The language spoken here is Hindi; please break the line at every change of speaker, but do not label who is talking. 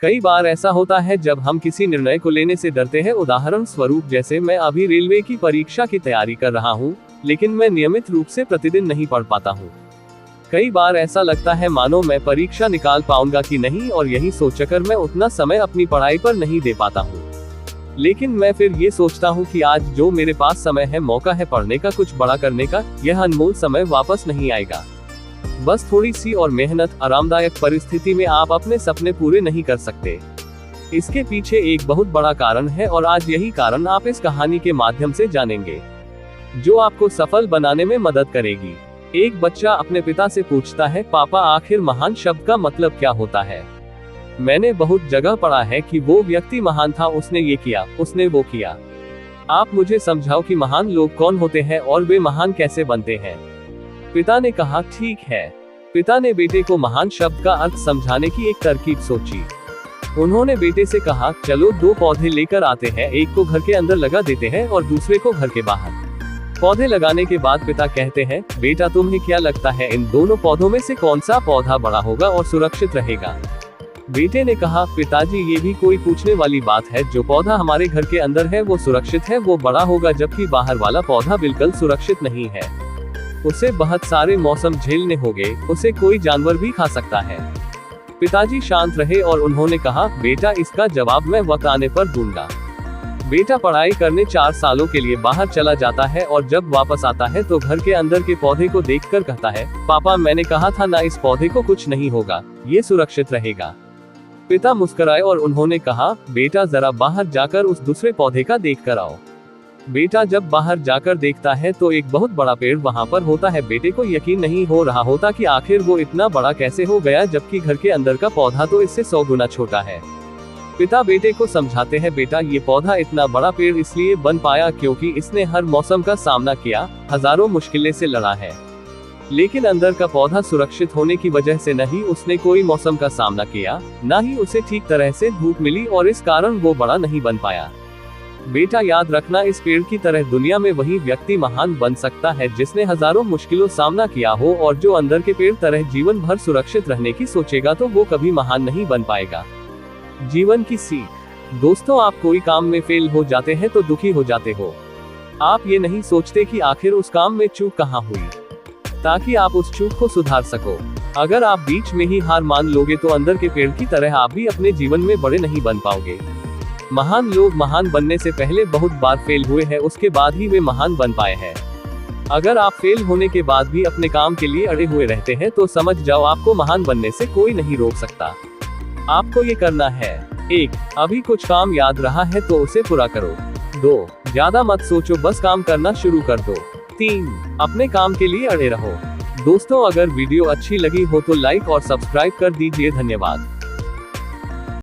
कई बार ऐसा होता है जब हम किसी निर्णय को लेने से डरते हैं। उदाहरण स्वरूप, जैसे मैं अभी रेलवे की परीक्षा की तैयारी कर रहा हूँ, लेकिन मैं नियमित रूप से प्रतिदिन नहीं पढ़ पाता हूँ। कई बार ऐसा लगता है मानो मैं परीक्षा निकाल पाऊंगा कि नहीं, और यही सोचकर मैं उतना समय अपनी पढ़ाई पर नहीं दे पाता हूँ। लेकिन मैं फिर ये सोचता हूँ कि आज जो मेरे पास समय है, मौका है पढ़ने का, कुछ बड़ा करने का, यह अनमोल समय वापस नहीं आएगा। बस थोड़ी सी और मेहनत, आरामदायक परिस्थिति में आप अपने सपने पूरे नहीं कर सकते। इसके पीछे एक बहुत बड़ा कारण है, और आज यही कारण आप इस कहानी के माध्यम से जानेंगे, जो आपको सफल बनाने में मदद करेगी। एक बच्चा अपने पिता से पूछता है, पापा, आखिर महान शब्द का मतलब क्या होता है? मैंने बहुत जगह पढ़ा है कि वो व्यक्ति महान था, उसने ये किया, उसने वो किया। आप मुझे समझाओ कि महान लोग कौन होते हैं और वे महान कैसे बनते हैं। पिता ने कहा, ठीक है। पिता ने बेटे को महान शब्द का अर्थ समझाने की एक तरकीब सोची। उन्होंने बेटे से कहा, चलो 2 पौधे लेकर आते हैं, एक को घर के अंदर लगा देते हैं और दूसरे को घर के बाहर। पौधे लगाने के बाद पिता कहते हैं, बेटा, तुम्हें क्या लगता है इन दोनों पौधों में से कौन सा पौधा बड़ा होगा और सुरक्षित रहेगा? बेटे ने कहा, पिताजी, ये भी कोई पूछने वाली बात है। जो पौधा हमारे घर के अंदर है वो सुरक्षित है, वो बड़ा होगा, जबकि बाहर वाला पौधा बिल्कुल सुरक्षित नहीं है। उसे बहुत सारे मौसम झेलने होंगे, उसे कोई जानवर भी खा सकता है। पिताजी शांत रहे और उन्होंने कहा, बेटा, इसका जवाब मैं वक्त आने पर दूंगा। बेटा पढ़ाई करने 4 सालों के लिए बाहर चला जाता है, और जब वापस आता है तो घर के अंदर के पौधे को देखकर कहता है, पापा, मैंने कहा था ना, इस पौधे को कुछ नहीं होगा, ये सुरक्षित रहेगा। पिता मुस्कुराए और उन्होंने कहा, बेटा, जरा बाहर जाकर उस दूसरे पौधे का देख कर आओ। बेटा जब बाहर जाकर देखता है तो एक बहुत बड़ा पेड़ वहां पर होता है। बेटे को यकीन नहीं हो रहा होता कि आखिर वो इतना बड़ा कैसे हो गया, जबकि घर के अंदर का पौधा तो इससे 100 गुना छोटा है। पिता बेटे को समझाते हैं, बेटा, ये पौधा इतना बड़ा पेड़ इसलिए बन पाया क्योंकि इसने हर मौसम का सामना किया, हजारों मुश्किलें से लड़ा है। लेकिन अंदर का पौधा सुरक्षित होने की वजह से न ही उसने कोई मौसम का सामना किया, न ही उसे ठीक तरह से धूप मिली, और इस कारण वो बड़ा नहीं बन पाया। बेटा, याद रखना, इस पेड़ की तरह दुनिया में वही व्यक्ति महान बन सकता है जिसने हजारों मुश्किलों सामना किया हो, और जो अंदर के पेड़ तरह जीवन भर सुरक्षित रहने की सोचेगा तो वो कभी महान नहीं बन पाएगा। जीवन की सीख। दोस्तों, आप कोई काम में फेल हो जाते हैं तो दुखी हो जाते हो। आप ये नहीं सोचते कि आखिर उस काम में चूक कहाँ हुई, ताकि आप उस चूक को सुधार सको। अगर आप बीच में ही हार मान लोगे तो अंदर के पेड़ की तरह आप भी अपने जीवन में बड़े नहीं बन पाओगे। महान लोग महान बनने से पहले बहुत बार फेल हुए हैं, उसके बाद ही वे महान बन पाए हैं। अगर आप फेल होने के बाद भी अपने काम के लिए अड़े हुए रहते हैं तो समझ जाओ आपको महान बनने से कोई नहीं रोक सकता। आपको ये करना है, 1. अभी कुछ काम याद रहा है तो उसे पूरा करो। 2. ज्यादा मत सोचो, बस काम करना शुरू कर दो। 3. अपने काम के लिए अड़े रहो। दोस्तों, अगर वीडियो अच्छी लगी हो तो लाइक और सब्सक्राइब कर दीजिए। धन्यवाद।